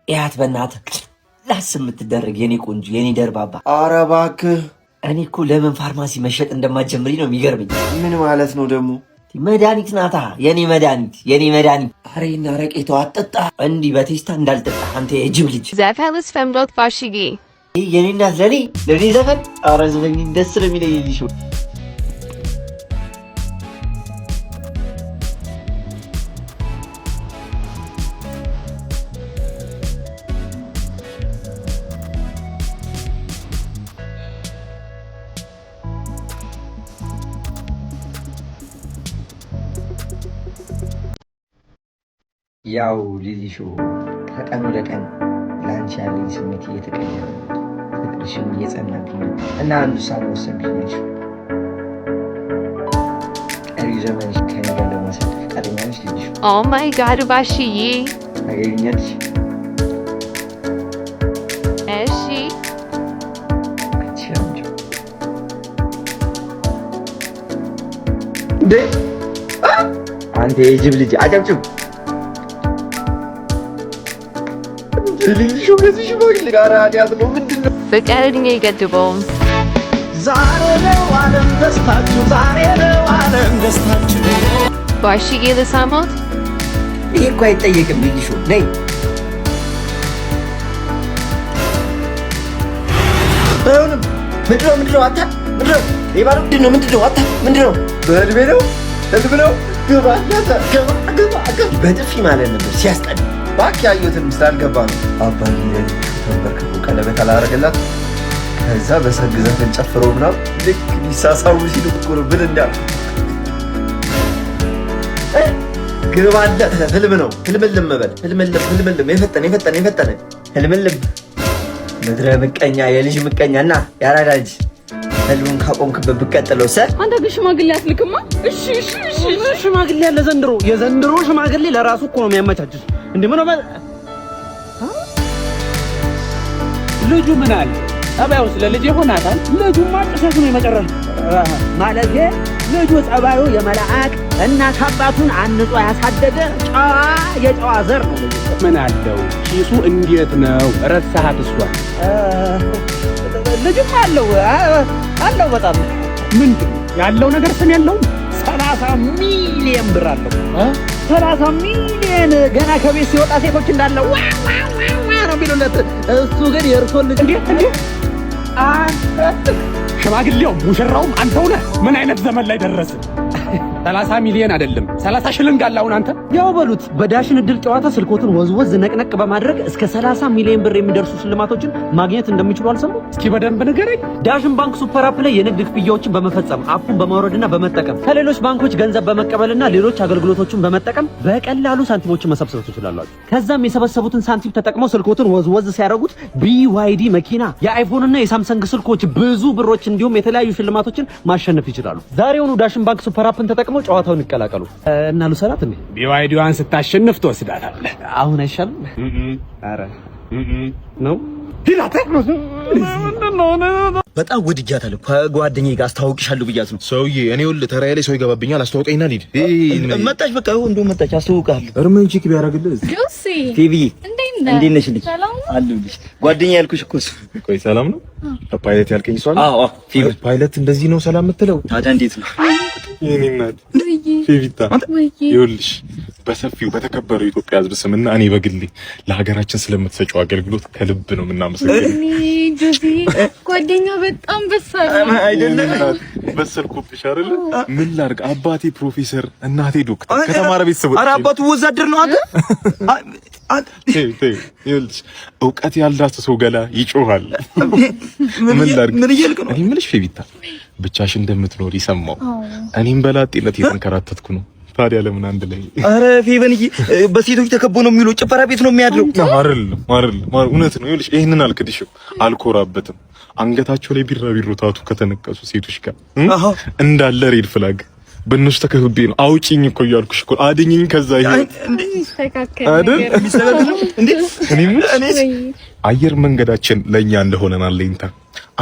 ያት በእናትህ ላስ የምትደረግ የኔ ቆንጆ የኔ ደርባባ። ኧረ እባክህ እኔ እኮ ለምን ፋርማሲ መሸጥ እንደማትጀምሪ ነው የሚገርመኝ። ምን ማለት ነው ደግሞ? መድኃኒት ናታ የኔ መድኃኒት የኔ መድኃኒት። ኧረ ይሄን አረቄ ተው አትጠጣ፣ እንዲህ በቴስታ እንዳልጠጣ አንተ የጅብ ልጅ። ዘፈንስ ፈምዶት ባሽጊ የኔ እናት ለኔ ዘፈን ኧረ ዘፈን ደስ ነው የሚለኝ ልጅ። ያው ሊሊሾ ከቀን ወደ ቀን ለአንቺ ያለኝ ስሜት እየተቀየረ ፍቅርሽም እየጸናብኝ ነው እና አንዱ ሳብ ወሰንኩኝ። ልጅ ቀሪ ዘመንሽ ከኔ ጋር ለማሳለፍ ፈቃደኛ ነሽ? ልጅ ኦ ማይ ጋድ ባሽዬ ታገኛለሽ? እሺ አንተ የጅብ ልጅ አጨብጭብ። ልጅ ከዚህ ሽማግሌ ጋር አዲያት ነው ምንድነው? ፍቅር እድሜ አይገድበውም። ዛሬ ነው ዓለም ደስታችሁ፣ ዛሬ ነው ዓለም ደስታችሁ። ባሽዬ ልሳሞት? ይሄ እኮ አይጠየቅም። ልጅ ነይ አይሆንም። ምንድነው አታ ምንድነው ይባሉ ምንድነው አታ ምንድነው? በህልሜ ነው ግባ በጥፊ ማለት ነበር ሲያስጠላ። እባክህ ያየሁትን ምስል አልገባ ነው። አባዬ ተንበርክኮ ቀለበት አላረገላት። ከዛ በሰርግ ዘፈን ጨፍረው ምናምን ልክ ሊሳሳቡ ሲሉ እኮ ነው ብል እንዳል ግባለት። ህልም ነው ህልምልም በል ህልምልም የፈጠነ ህልምልም። ምድረ ምቀኛ የልጅ ምቀኛና ያራዳ ልጅ ህልሙን ካቆምክበት ብቀጥለው ሰ አንተ ግን ሽማግሌ አትልክማ። እሺ ሽማግሌ ያለ የዘንድሮ ሽማግሌ ለራሱ እኮ ነው የሚያመቻችሽ። እንዴ ምን ነው ልጁ ምን አለ ጸባዩ ስለ ልጅ ይሆናታል። ልጁማ ጥሰት ነው የመጨረሻ ማለት ልጁ ጸባዩ የመላእክ እናት አባቱን አንጾ ያሳደገ የጨዋ ዘር ነው። ምን አለው ኪሱ እንዴት ነው ረሳሃት? እሷን ልጅም አለው በጣም ምንድን ያለው ነገር ስም ያለው 30 ሚሊዮን ብር አለው። 30 ሚሊዮን ገና ከቤት ሲወጣ ሴቶች እንዳለ ዋ ነው ቢሉለት፣ እሱ ግን የእርሶ ልጅ እንዴ ሽማግሌው ሙሽራውም አንተው ነህ። ምን አይነት ዘመን ላይ ደረስን? 30 ሚሊዮን አይደለም 30 ሽልንግ አለ። አሁን አንተ ያው በሉት በዳሽን እድል ጨዋታ ስልኮትን ወዝወዝ ነቅነቅ በማድረግ እስከ 30 ሚሊዮን ብር የሚደርሱ ሽልማቶችን ማግኘት እንደሚችሉ አልሰሙ? እስኪ በደንብ ንገረኝ። ዳሽን ባንክ ሱፐር አፕ ላይ የንግድ ክፍያዎችን በመፈጸም አፑን በማውረድና በመጠቀም ከሌሎች ባንኮች ገንዘብ በመቀበልና ሌሎች አገልግሎቶችን በመጠቀም በቀላሉ ሳንቲሞችን መሰብሰብ ትችላላችሁ። ከዛም የሰበሰቡትን ሳንቲም ተጠቅመው ስልኮትን ወዝወዝ ሲያደርጉት BYD መኪና፣ የአይፎን እና የሳምሰንግ ስልኮች፣ ብዙ ብሮች እንዲሁም የተለያዩ ሽልማቶችን ማሸነፍ ይችላሉ። ዛሬውኑ ዳሽን ባንክ ሱፐር አፕን ተጠቅመው ጨዋታውን ይቀላቀሉ እና ልሰራት እንዴ BYD-ዋን ስታሸንፍ ትወስዳታለህ። አሁን አይሻልም? አረ ነው በጣም ወድጃታለሁ። ከጓደኛዬ ጋር አስተዋውቅሻለሁ ብያት ነው። ሰውዬ እኔ ወል ተራዬ ላይ ሰው ይገባብኛል። አስተዋውቀኝና ልሂድ። መጣች በቃ እንደው መጣች። አስተዋውቃለሁ። እርምን ቺክ ቢያደርግልህ ጆሲ ቲቪ እንዴት ነሽ? ልጅ አለሁልሽ። ጓደኛ ያልኩሽ እኮ እሱ። ቆይ ሰላም ነው? ፓይለት ያልከኝ ሰው አለ? አዎ ፓይለት እንደዚህ ነው ሰላም የምትለው? ታዲያ እንዴት ነው? የኔ እናት ፊቪታ ይኸውልሽ በሰፊው በተከበረው ኢትዮጵያ ሕዝብ ስምና እኔ በግሌ ለሀገራችን ስለምትሰጪው አገልግሎት ከልብ ነው የምናመሰግነው። ጆሲ ጓደኛ በጣም አይደለም በሰልኩብሽ አይደል? ምን ላድርግ? አባቴ ፕሮፌሰር እናቴ ዶክተር ከተማረ ቤተሰቦች። ኧረ አባቱ ወዛደር ነው። አንተ ይኸውልሽ እውቀት ያልዳሰሰው ገላ ይጮሃል። ምን ላድርግ? ምን እያልክ ነው? እኔ የምልሽ ፊቪታ ብቻሽ እንደምትኖር ይሰማው። እኔም በላጤነት የተንከራተትኩ ነው። ታዲያ ለምን አንድ ላይ? አረ ፌቨንዬ በሴቶች ተከቦ ነው የሚውለው። ጭፈራ ቤት ነው የሚያድረው። አይደለም እውነት ነው። ይኸውልሽ ይሄንን አልክድሽም፣ አልኮራበትም። አንገታቸው ላይ ቢራቢሮ ታቱ ከተነቀሱ ሴቶች ጋር እንዳለ ሬድ ፍላግ በእነሱ ተከብቤ ነው። አውጪኝ እኮ እያልኩሽ እኮ አድኝኝ። ከዛ ይሄ አየር መንገዳችን ለእኛ እንደሆነን አለኝታ፣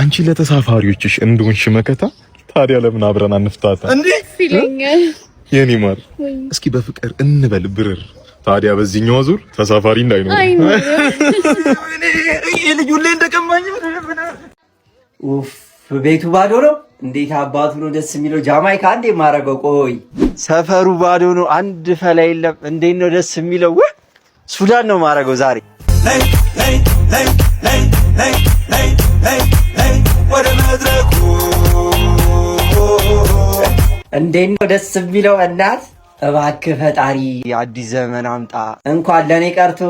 አንቺ ለተሳፋሪዎችሽ እንደሆንሽ መከታ። ታዲያ ለምን አብረን አንፍታታ እንዴ? ይለኛል የኔ ማር። እስኪ በፍቅር እንበል ብርር ታዲያ በዚህኛው ዙር ተሳፋሪ እንዳይኖር ልጁ ላይ እንደቀማኝ ኡፍ ቤቱ ባዶ ነው። እንዴት አባቱ ነው ደስ የሚለው። ጃማይካ እንዴ ማረገው። ቆይ ሰፈሩ ባዶ ነው። አንድ ፈላ የለም። እንዴት ነው ደስ የሚለው። ሱዳን ነው ማረገው ዛሬ። ወደ መድረኩ እንዴት ነው ደስ የሚለው። እናት እባክህ ፈጣሪ አዲስ ዘመን አምጣ እንኳን ለኔ ቀርቶ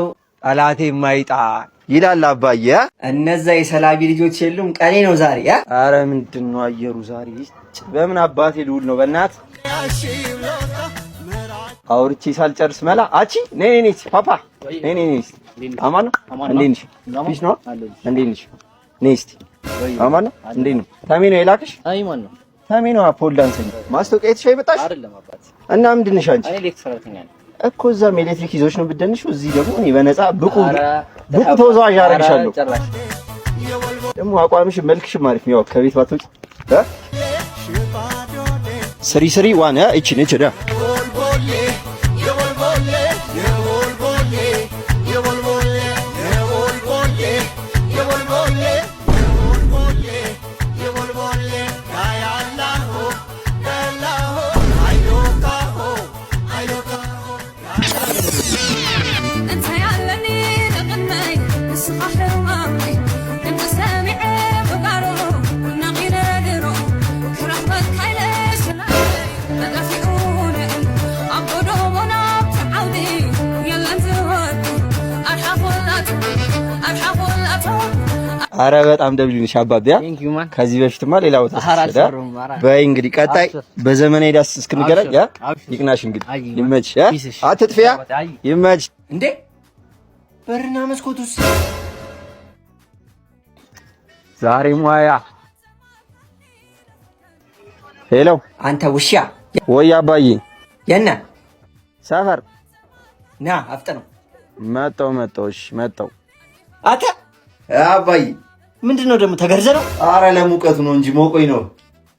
ጠላቴ የማይጣ ይላል አባዬ። እነዛ የሰላቢ ልጆች የሉም። ቀኔ ነው ዛሬ። አረ ምንድን ነው አየሩ ዛሬ? በምን አባቴ ልውል ነው? በእናት አውርቼ ሳልጨርስ መላ አቺ ነይ ፓፓ ነይ አማን ነው። እንዴት ነሽ? ፊሽ ነው። እንዴት ነሽ? ነይ እስቲ አማን ነው። እንዴት ነው? ታሜ ነው የላክሽ? አይ ማን ነው? ታሜ ነው። ፖል ዳንሰኛ ማስታወቂያ የተሻይ መጣሽ አይደለም አባት። እና ምንድን ነሽ አንቺ? እኔ ኤሌክትሪክ ሰራተኛ ነኝ እኮ። እዛም ኤሌክትሪክ ይዞሽ ነው ብትደንሽው። እዚህ ደግሞ እኔ በነፃ ብቁ ተወዛዋዥ አደርግሻለሁ። ደግሞ አቋምሽ መልክሽ አሪፍ ነው። ያው ከቤት ባትወጪ ስሪ ዋን እቺ ነች ዳ አረ በጣም ደብሊንሽ አባቢያ ከዚህ በፊትማ ሌላ ቦታ ተሰዳ በይ። እንግዲህ ቀጣይ በዘመናዊ ዳስ እስክንገናኝ ይቅናሽ። እንግዲህ ይመች፣ አትጥፊያ፣ ይመች። እንዴ በርና መስኮቱስ ዛሬ ሙያ። ሄሎ አንተ ውሻ ወይ አባዬ የነ ሰፈር ና አፍጥነው። መጣው። እሺ መጣው። አታ አባዬ ምንድነው ደግሞ ተገርዘ ነው? አረ ለሙቀቱ ነው እንጂ ሞቆኝ ነው።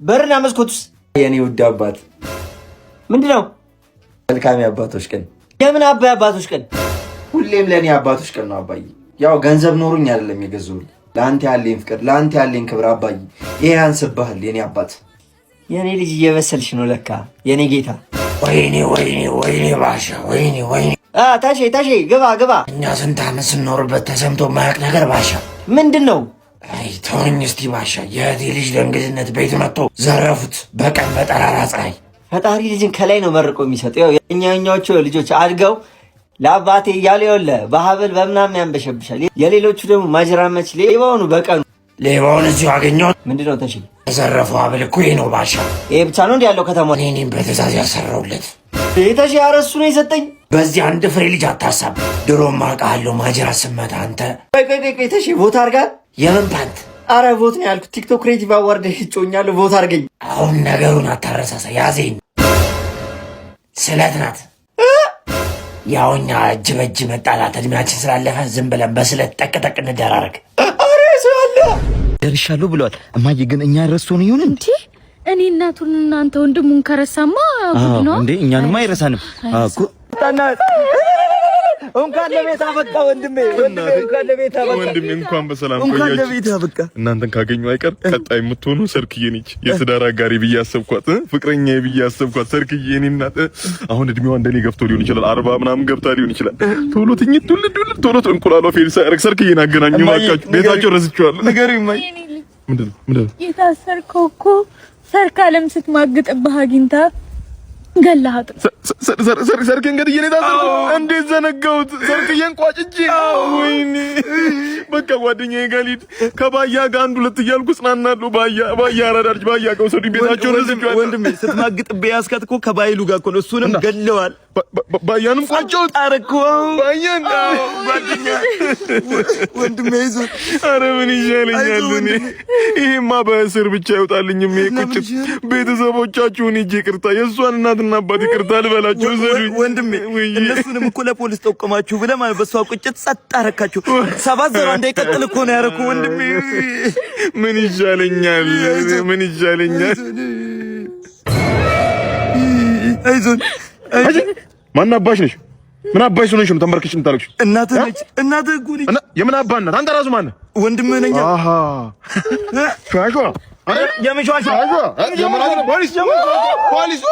በርና መስኮቱስ የኔ ውድ አባት ምንድነው? መልካም አባቶች ቀን። የምን አባቶች ቀን? ሁሌም ለኔ አባቶች ቀን ነው አባዬ። ያው ገንዘብ ኖሩኝ አይደለም የገዙልኝ። ለአንተ ያለኝ ፍቅር፣ ለአንተ ያለኝ ክብር አባዬ ይሄ ያንስብሃል የኔ አባት። የኔ ልጅ እየበሰልሽ ነው ለካ የኔ ጌታ። ወይኔ ባሻ ወይኔ ታሼ ግባ። እኛ ስንት ዓመት ስንኖርበት ተሰምቶ ማያውቅ ነገር ባሻ። ምንድነው? አይ ተወኝ እስቲ ባሻ። የእህቴ ልጅ ለእንግድነት ቤት መጥቶ ዘረፉት በቀን በጠራራ ፀሐይ። ፈጣሪ ልጅን ከላይ ነው መርቆ የሚሰጠው። እኛዎቹ ልጆች አድገው ለአባቴ እያሉ የለ በሀብል በምናምን ያንበሸብሻል። የሌሎቹ ደግሞ ማጅራመች ሌባውኑ በቀኑ ሌባውን እዚሁ አገኘሁት። ምንድነው ተሽ የዘረፈው ሀብል እኮ ይሄ ነው ባሻ። ይሄ ብቻ ነው እንዲ ያለው ከተማ? እኔም በትእዛዝ ያሰራውለት ተሽ ያረሱ ነው የሰጠኝ። በዚህ አንድ ፍሬ ልጅ አታሳብ። ድሮም አውቃለሁ ማጅራት ስመታ አንተ። ቆይ ተሽ ቮት አድርጋል? የምን ፓንት? አረ ቮት ነው ያልኩት። ቲክቶክ ክሬቲቭ አዋርድ ሄጮኛለሁ። ቮት አድርገኝ። አሁን ነገሩን አታረሳሳ። ያዜን ስለት ናት። ያው እኛ እጅ በእጅ መጣላት እድሜያችን ስላለፈ ዝም ብለን በስለት ጠቅጠቅ እንደራረግ። አረ ሰዋለ ደርሻለሁ ብለዋል እማዬ። ግን እኛ ረስቶን ይሁን እንዴ? እኔ እናቱን እናንተ ወንድሙን ከረሳማ ጉድ ነው እንዴ? እኛንማ አይረሳንም እኮ። እንኳን ለቤት አበቃ ወንድሜ፣ እንኳን ለቤት አበቃ ወንድሜ። እንኳን በሰላም ቆያችሁ። እናንተን ካገኙ አይቀር ቀጣይ የምትሆኑ ሰርክዬ ነች። የትዳር አጋሪ ብዬ አሰብኳት፣ ፍቅረኛዬ ብዬ አሰብኳት። ሰርክዬ እኔ እናት አሁን እድሜዋ እንደኔ ገፍቶ ሊሆን ይችላል፣ 40 ምናምን ገብታ ሊሆን ይችላል። ቶሎ ትኝት ቶሎ እንቁላሏ ፌል ሳያደርግ ሰርክዬን አገናኙ እባካችሁ። ቤታቸው ረስቼዋለሁ። ንገሪኝ ማይ። ምንድነው የታሰርከው እኮ ሰርካለም ስትማግጥብህ አግኝታ ገላሃት። ሰርክዬን እንግዲህ እኔ ታሰርኩ። እንዴት ዘነጋሁት? ሰርክዬን ቋጭቼ። ወይኔ በቃ ጓደኛዬ ጋር ልሂድ። ከባያ ጋር አንድ ሁለት እያልኩ ጽናናለሁ። ባያ አራዳች ባያ ጋር ወሰዱኝ። ቤታቸውን ረስቼዋለሁ። ወንድሜ ስትማግጥብህ ያስካት እኮ ከባይሉ ጋር እኮ ነው። እሱንም ገለዋል። ባያንም ቋጨሁት። አረኮ ባያን ጓደኛ ወንድሜ ይዞ። ኧረ ምን ይሻለኛል እኔ? ይሄማ በእስር ብቻ ይወጣልኝም። ይሄ ቁጭት። ቤተሰቦቻችሁን ሂጅ ይቅርታ፣ የእሷን እናትና አባት ይቅርታ ልበላችሁ። ዘዱኝ ወንድሜ። እነሱንም እኮ ለፖሊስ ጠቆማችሁ ብለህ ማለት በሷ ቁጭት ጸጥ አረካችሁ። 7-0 እንዳይቀጥል እኮ ነው ያረኩ ወንድሜ። ምን ይሻለኛል? አይዞን። ማን አባሽ ነሽ? ምን አባይ ሆነሽ ነው ተንበርክሽ የምታለቅሽው? እናትህ ነች። እናትህ እኮ ነች። የምን አባ እናት? አንተ ራሱ ማነህ? ወንድምህ ነኝ። አሃ ሻሾ አረ የምንሻሾ ፖሊስ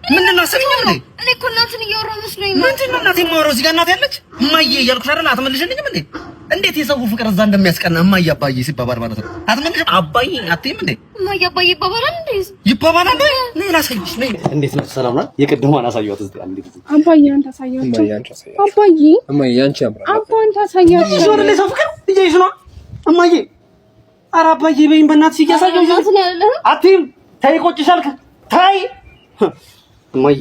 ምንድን ነው አሰሚኝ እንዴ? እኔ እኮ እናትን እያወራሁ መስሎኝ ነው። ምንድን ነው እናቴ የማወራው? እዚህ ጋር እናቴ ያለች እማዬ እያልኩሽ አይደል? አትመልሽልኝም እንዴ? እንዴት የሰው ፍቅር እዛ እንደሚያስቀና እማዬ አባዬ ሲባባል ማለት ነው። አትመልሽም? አባዬ አትይም እንዴ? እማዬ አባዬ ይባባላል እንዴ? ይባባላል እንዴ? ነይ ላሳይሽ። ነይ። እንዴት ነው? ሰላም ናት? የቅድሟን አሳየኋት እስቲ አንዴ። አባዬ አንተ አሳያቸው። አባዬ እማዬ አንቺ አምራ አባ አንተ አሳያቸው። እሱ አይደል የሰው ፍቅር? ልጄሽ ነው እማዬ። ኧረ አባዬ በይኝ በእናትሽ እያሳየሁሽ ነው። አትይም? ተይ ቆጭሻል። ተይ እማዬ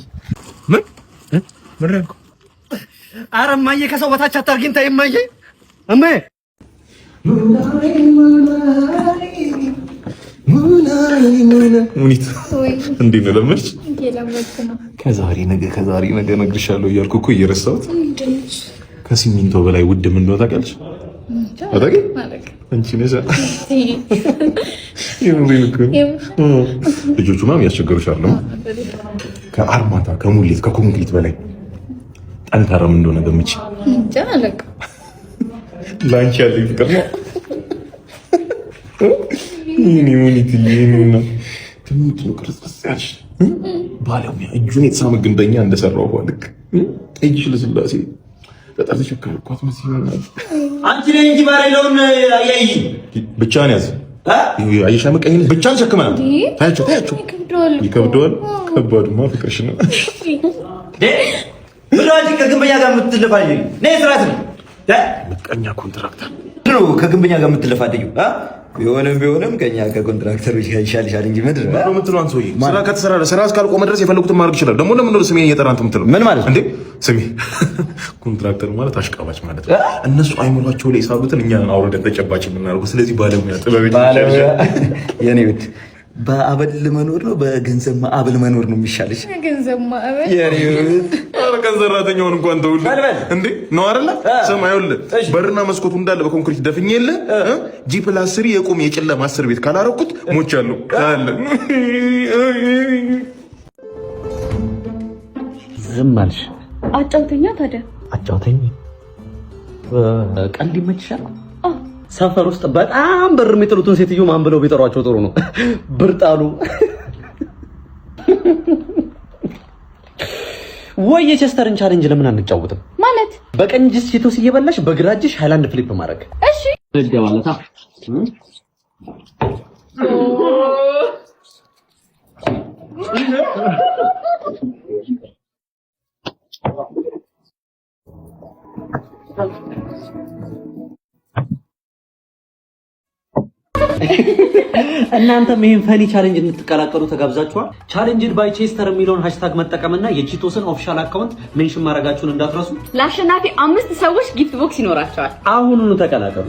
ምን ረንኩ? ኧረ እማዬ ከሰው በታች አታርጊኝ። ተይ እማዬ። እማዬ ሙኒት እንዴት ነው ለመድሽ? ከዛሬ ነገ እነግርሻለሁ እያልኩ እኮ እየረሳሁት። ከሲሚንቶ በላይ ውድ ምን እንደሆነ ታውቂያለሽ? አንቺ ነሽ። ልጆቹ ምናምን ያስቸገሩሽ አይደለም? ከአርማታ ከሙሌት ከኮንክሪት በላይ ጠንካራ ምን እንደሆነ ገምቼ ላንቺ ያለኝ ፍቅር ነው። ይሄኔ ሙኒት ይሄኔና ትምት ነው ክርስቶስ ያልሽ ባለሙያ እጁን የተሳመ ግንበኛ እንደሰራው ባልክ እጅሽ ለስላሴ በጣም ተሸከርኳት መስሎኝ። አንቺ ነኝ እንጂ ባሬ ለውን ያይ ብቻህን ያዝ አየሻ መቀኝነት ብቻህን ሸክመናል። ታያቸው ይከብደዋል። ከባድማ ፍቅርሽ ነው። ብራጅ ከግንበኛ ጋር የምትለፋኝ ነይ ስራት ነው። ምቀኛ ኮንትራክተር ነው ከግንበኛ ጋር የምትለፋደኝ። ቢሆንም ከኛ ከኮንትራክተሮች ጋር ይሻልሻል እንጂ ምድር ነው የምትለው አንተ። ወይ ስራ ከተሰራ ስራ እስካልቆመ ድረስ የፈለጉትን ማድረግ ይችላል። ደግሞ ለምን ነው ስሜን እየጠራህ አንተ የምትለው? ምን ማለት እንዴ? ስሜ ኮንትራክተር ማለት አሽቃባጭ ማለት ነው። እነሱ አይምሯቸው ላይ ሳቡትን እኛ አውርደን ተጨባጭ የምናደርገው። ስለዚህ ባለሙያ ጥበብ የኔ ቤት በአበል መኖር ነው በገንዘብ ማዕበል መኖር ነው የሚሻልሽ። ገንዘብ ማዕበል የኔ ቤት ቀን ሰራተኛውን እንኳን ተውል እንዴ ነው አይደለ? ሰማዩል በርና መስኮቱ እንዳለ በኮንክሪት ደፍኜ G+3 የቁም የጨለማ 10 ቤት ካላረኩት ሞቻለሁ አለ። ዝም አልሽ። አጫውተኛ ታዲያ አጫውተኝ። ቀልድ ይመችሻል? ሰፈር ውስጥ በጣም ብር የሚጥሉትን ሴትዮ ማን ብለው ቢጠሯቸው ጥሩ ነው? ብር ጣሉ ወይ? የቸስተርን ቻሌንጅ ለምን አንጫወትም? ማለት በቀኝ እጅሽ ሴቶስ እየበላሽ በግራ እጅሽ ሃይላንድ ፍሊፕ ማድረግ። እሺ ልደባለታ እናንተም ይሄን ፈኒ ቻሌንጅ እንድትቀላቀሉ ተጋብዛችኋል። ቻሌንጅድ ባይ ቼስተር የሚለውን ሃሽታግ መጠቀምና የቺቶስን ኦፊሻል አካውንት ሜንሽን ማድረጋችሁን እንዳትረሱ። ለአሸናፊ 5 ሰዎች ጊፍት ቦክስ ይኖራቸዋል። አሁኑኑ ተቀላቀሉ።